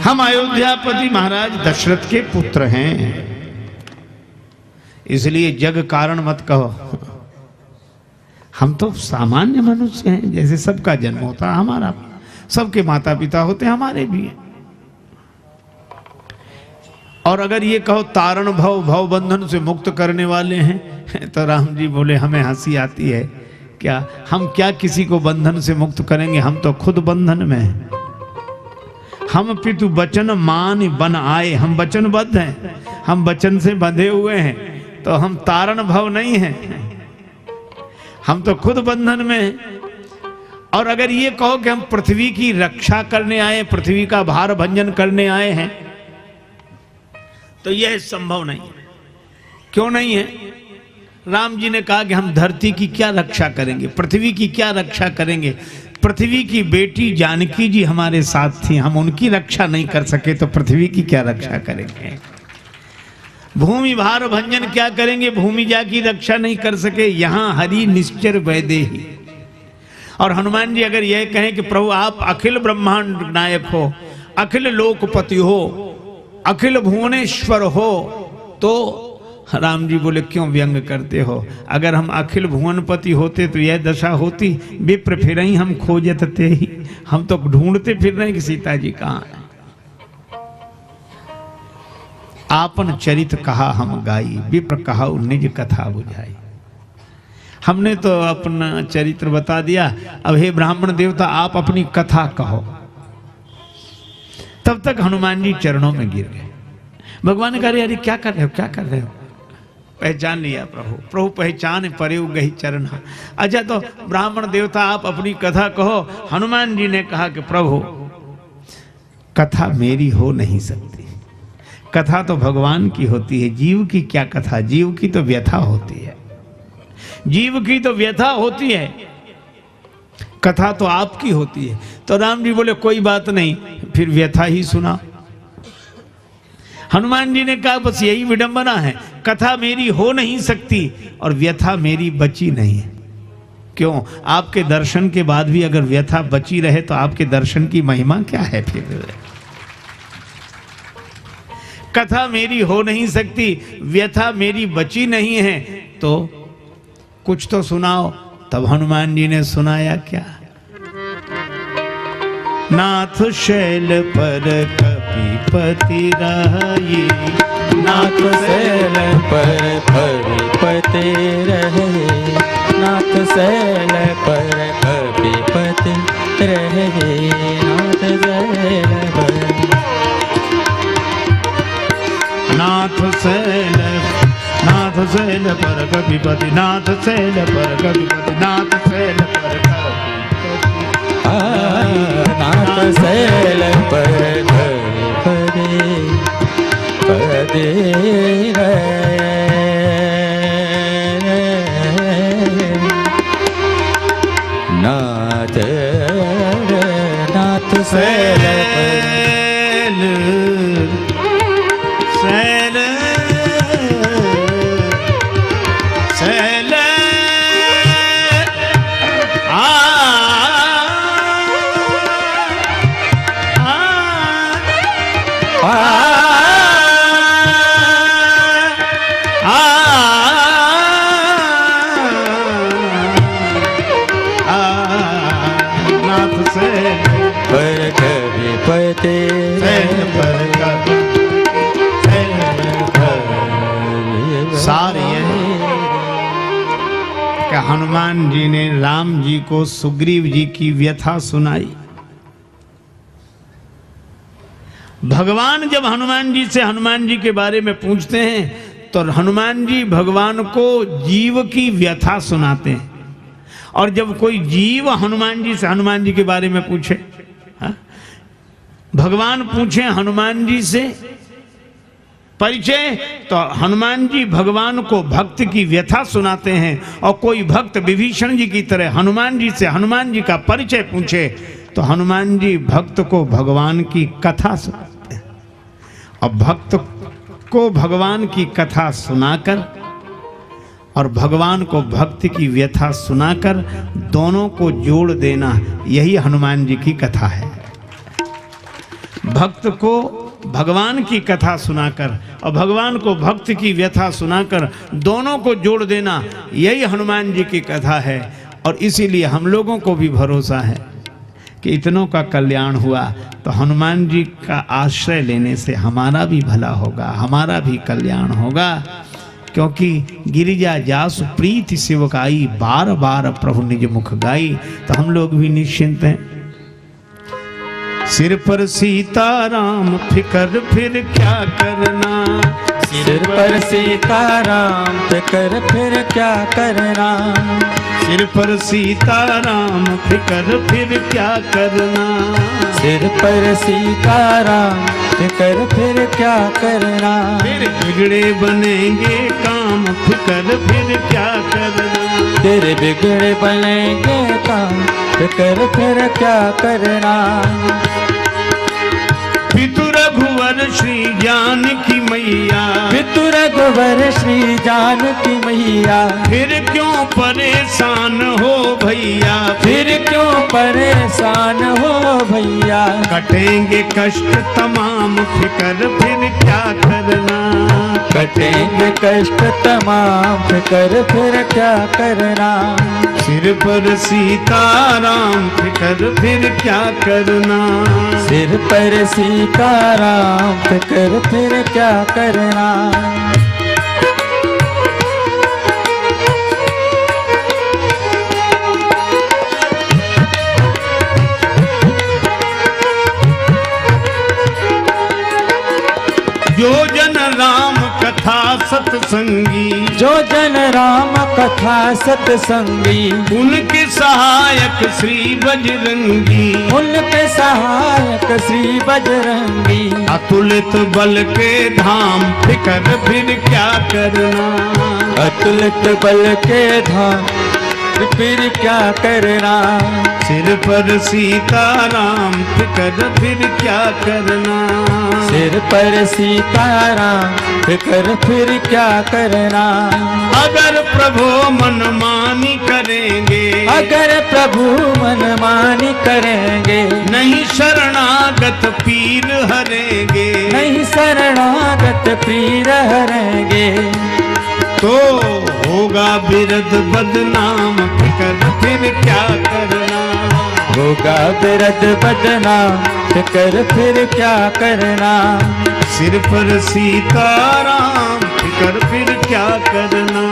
हम अयोध्यापति महाराज दशरथ के पुत्र हैं, इसलिए जग कारण मत कहो। हम तो सामान्य मनुष्य हैं, जैसे सबका जन्म होता है हमारा भी, सबके माता पिता होते हैं, हमारे भी हैं। और अगर ये कहो तारण भव, भव बंधन से मुक्त करने वाले हैं, तो राम जी बोले हमें हंसी आती है। क्या हम क्या किसी को बंधन से मुक्त करेंगे, हम तो खुद बंधन में हैं। हम पितु वचन मान बन आए, हम वचनबद्ध हैं, हम वचन से बंधे हुए हैं, तो हम तारण भव नहीं हैं, हम तो खुद बंधन में हैं। और अगर ये कहो कि हम पृथ्वी की रक्षा करने आए, पृथ्वी का भार भंजन करने आए हैं, तो यह संभव नहीं है। क्यों नहीं है? राम जी ने कहा कि हम धरती की क्या रक्षा करेंगे, पृथ्वी की क्या रक्षा करेंगे। पृथ्वी की बेटी जानकी जी हमारे साथ थी, हम उनकी रक्षा नहीं कर सके तो पृथ्वी की क्या रक्षा करेंगे। भूमि भार भंजन क्या करेंगे, भूमि जा की रक्षा नहीं कर सके। यहां हरि निश्चर वैदेही। और हनुमान जी अगर यह कहें कि प्रभु आप अखिल ब्रह्मांड नायक हो, अखिल लोकपति हो, अखिल भुवनेश्वर हो, तो राम जी बोले क्यों व्यंग करते हो। अगर हम अखिल भुवनपति होते तो यह दशा होती, विप्र फिर ही हम खोजत ते ही। हम तो ढूंढते फिर रहे कि सीता जी कहाँ है। आपन चरित कहा हम गाई, विप्र कहा निज कथा बुझाई। हमने तो अपना चरित्र बता दिया, अब हे ब्राह्मण देवता आप अपनी कथा कहो। तब तक हनुमान जी चरणों में गिर गए। भगवान ने कहा अरे क्या कर रहे हो, क्या कर रहे हो। पहचान लिया प्रभु, प्रभु पहचान परे गई चरण। अच्छा तो ब्राह्मण देवता आप अपनी कथा कहो। हनुमान जी ने कहा कि प्रभु कथा मेरी हो नहीं सकती, कथा तो भगवान की होती है। जीव की क्या कथा, जीव की तो व्यथा होती है, जीव की तो व्यथा होती है, कथा तो आपकी होती है। तो राम जी बोले कोई बात नहीं, फिर व्यथा ही सुना। हनुमान जी ने कहा बस यही विडंबना है, कथा मेरी हो नहीं सकती और व्यथा मेरी बची नहीं है। क्यों? आपके दर्शन के बाद भी अगर व्यथा बची रहे तो आपके दर्शन की महिमा क्या है। फिर कथा मेरी हो नहीं सकती, व्यथा मेरी बची नहीं है, तो कुछ तो सुनाओ। तब हनुमान जी ने सुनाया क्या। नाथ शैल पर कपिपति रही, नाथ शैल पर कपिपति रहे, नाथ शैल पर कपिपति रहे, नाथ शैल पर, नाथ शैल, नाथ शैल पर कपिपति, नाथ शैल पर कपिपति, नाथ शैल पर कपिपति, नाथ शैल पर कपिपति नाथ, नाथ शैल शैल शैल हनुमान जी ने राम जी को सुग्रीव जी की व्यथा सुनाई। भगवान जब हनुमान जी से हनुमान जी के बारे में पूछते हैं तो हनुमान जी भगवान को जीव की व्यथा सुनाते हैं। और जब कोई जीव हनुमान जी से हनुमान जी के बारे में पूछे, भगवान पूछे हनुमान जी से परिचय, तो हनुमान जी भगवान को भक्त की व्यथा सुनाते हैं। और कोई भक्त विभीषण जी की तरह हनुमान जी से हनुमान जी का परिचय पूछे तो हनुमान जी भक्त को भगवान की कथा सुनाते हैं। और भक्त को भगवान की कथा सुनाकर और भगवान को भक्त की व्यथा सुनाकर दोनों को जोड़ देना, यही हनुमान जी की कथा है। भक्त को भगवान की कथा सुनाकर और भगवान को भक्त की व्यथा सुनाकर दोनों को जोड़ देना, यही हनुमान जी की कथा है। और इसीलिए हम लोगों को भी भरोसा है कि इतनों का कल्याण हुआ तो हनुमान जी का आश्रय लेने से हमारा भी भला होगा, हमारा भी कल्याण होगा। क्योंकि गिरिजा जासु प्रीति सेवकाई, बार बार प्रभु निज मुख गाई। तो हम लोग भी निश्चिंत हैं। सिर पर सीताराम फिकर फिर क्या करना, सिर पर सीताराम फिकर फिर क्या करना, सिर पर सीताराम फिकर फिर क्या करना, सिर पर सीताराम फिकर फिर क्या करना, फिर बिगड़े बनेंगे काम फिकर फिर क्या करना, फिर बिगड़े बनेंगे काम फिकर फिर क्या करना। पितु रघुवर श्री जानकी मैया, पितु रघुवर श्री जानकी मैया, फिर क्यों परेशान हो भैया, फिर क्यों परेशान हो भैया, कटेंगे कष्ट तमाम फिकर फिर क्या करना, कटेंगे कष्ट तमाम फिकर फिर क्या करना, सिर पर सीताराम फिकर फिर क्या करना, सिर पर सीताराम फिकर फिर क्या करना। जो जन राम कथा सत्संगी, जो जन राम कथा सत्संगी, उनके सहायक श्री बजरंगी, उनके सहायक श्री बजरंगी, अतुलित बल के धाम फिकर फिर क्या करना, अतुलित बल के धाम फिर क्या करना, सिर पर सीताराम फिकर फिर क्या करना, सिर पर सीताराम फिकर फिर क्या करना। अगर प्रभु मनमानी करेंगे, अगर प्रभु मनमानी करेंगे, नहीं शरणागत पीर हरेंगे, नहीं शरणागत पीर हरेंगे, तो होगा बिरद बदनाम फिकर फिर क्या करना, होगा बिरद बदनाम फिकर फिर क्या करना, सिर पर सीताराम फिकर फिर क्या करना,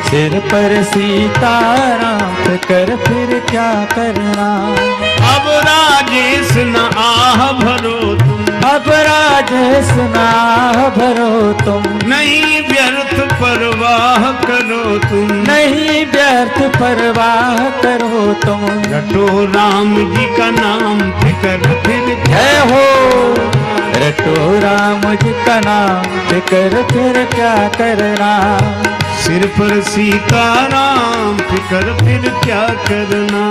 सिर पर सीताराम फिकर फिर क्या करना। अब राजेश न आह भरो तुम, अब राजेश ना भरो तुम, नहीं व्यर्थ परवाह करो तुम, नहीं व्यर्थ परवाह करो तुम, रटो राम जी का नाम फिकर फिर जय हो रटो राम जी का नाम फिकर फिर क्या करना, सिर पर सीताराम फिकर फिर क्या करना,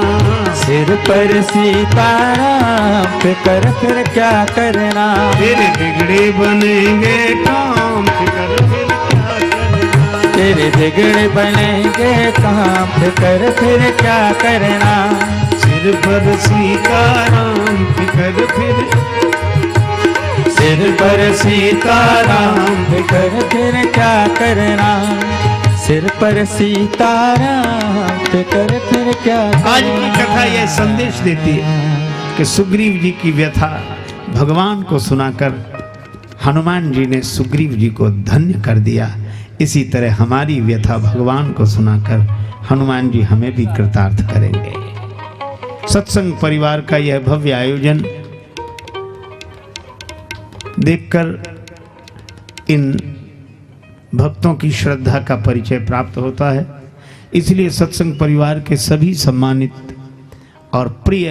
सिर पर सीताराम फिकर फिर क्या करना, फिर बिगड़े बनेंगे काम फिकर फिर क्या करना, तेरे बिगड़े बनेंगे काम फिकर फिर क्या करना, सिर पर सीताराम फिकर फिर, सिर पर सीताराम फिकर फिर क्या करना, सिर पर सीताराम फिकर फिर क्या करना। आज की कथा यह संदेश देती है कि सुग्रीव जी की व्यथा भगवान को सुनाकर हनुमान जी ने सुग्रीव जी को धन्य कर दिया। इसी तरह हमारी व्यथा भगवान को सुनाकर हनुमान जी हमें भी कृतार्थ करेंगे। सत्संग परिवार का यह भव्य आयोजन देखकर इन भक्तों की श्रद्धा का परिचय प्राप्त होता है। इसलिए सत्संग परिवार के सभी सम्मानित और प्रिय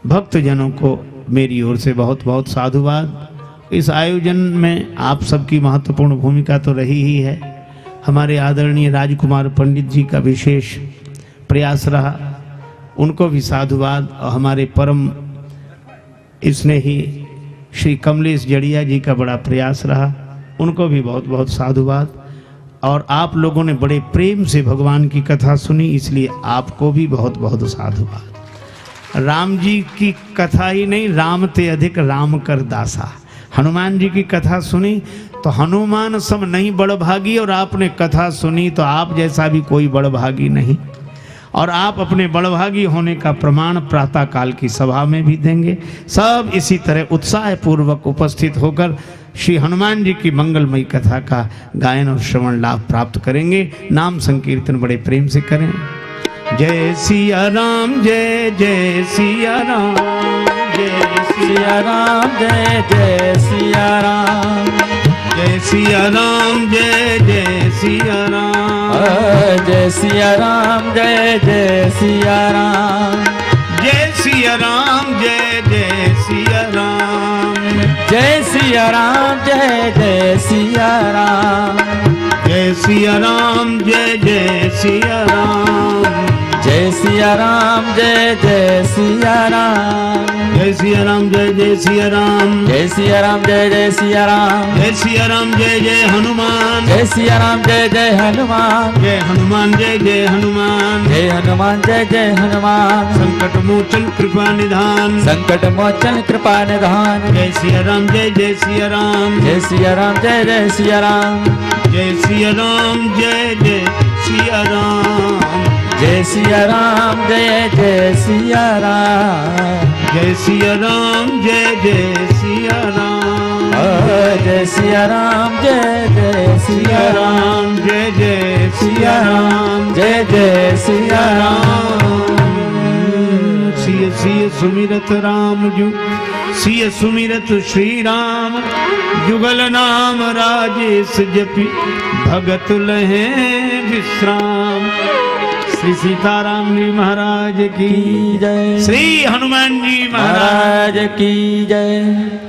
भक्तजनों को मेरी ओर से बहुत बहुत साधुवाद। इस आयोजन में आप सबकी महत्वपूर्ण भूमिका तो रही ही है। हमारे आदरणीय राजकुमार पंडित जी का विशेष प्रयास रहा, उनको भी साधुवाद। और हमारे परम स्नेही श्री कमलेश जड़िया जी का बड़ा प्रयास रहा, उनको भी बहुत बहुत साधुवाद। और आप लोगों ने बड़े प्रेम से भगवान की कथा सुनी, इसलिए आपको भी बहुत बहुत साधुवाद। राम जी की कथा ही नहीं, राम ते अधिक राम कर दासा। हनुमान जी की कथा सुनी तो हनुमान सम नहीं बड़भागी, और आपने कथा सुनी तो आप जैसा भी कोई बड़भागी नहीं। और आप अपने बड़भागी होने का प्रमाण प्रातः काल की सभा में भी देंगे। सब इसी तरह उत्साह पूर्वक उपस्थित होकर श्री हनुमान जी की मंगलमयी कथा का गायन और श्रवण लाभ प्राप्त करेंगे। नाम संकीर्तन बड़े प्रेम से करें। जय सिया राम, जय जय सिया राम, जय सिया राम, जय जय सिया राम, जय सिया राम, जय जय सिया राम, जय सिया राम, जय जय सिया राम, जय सिया राम, जय जय सिया राम, जय सिया राम, जय जय सिया राम, जय सिया राम, जय जय सिया राम, जय सिया राम, जय जय सिया राम, जय सिया राम, जय जय सिया राम, जय सिया राम, जय जय सिया राम, जय सिया राम, जय जय हनुमान, जय सिया राम, जय जय हनुमान, जय हनुमान, जय जय हनुमान, जय हनुमान, जय जय हनुमान, संकट मोचन कृपा निधान, संकट मोचन कृपा निधान, जय सिया राम, जय जय सिया राम, जय सिया राम, जय जय सिया राम, जय सिया राम, जय जय सिया राम, जय सिया राम, जय जय सिया राम, जय सिया राम, जय जय सिया राम, जय सिया राम, जय जय सिया सिया राम, राम, जय जय सिया राम, जय जय सिया राम, सिय सिय सुमिरत राम जु, सिय सुमिरत श्री राम, जुगल नाम राजेश जपि, भगत लहे विश्राम। श्री सीताराम जी महाराज की जय, श्री हनुमान जी महाराज महाराज की जय।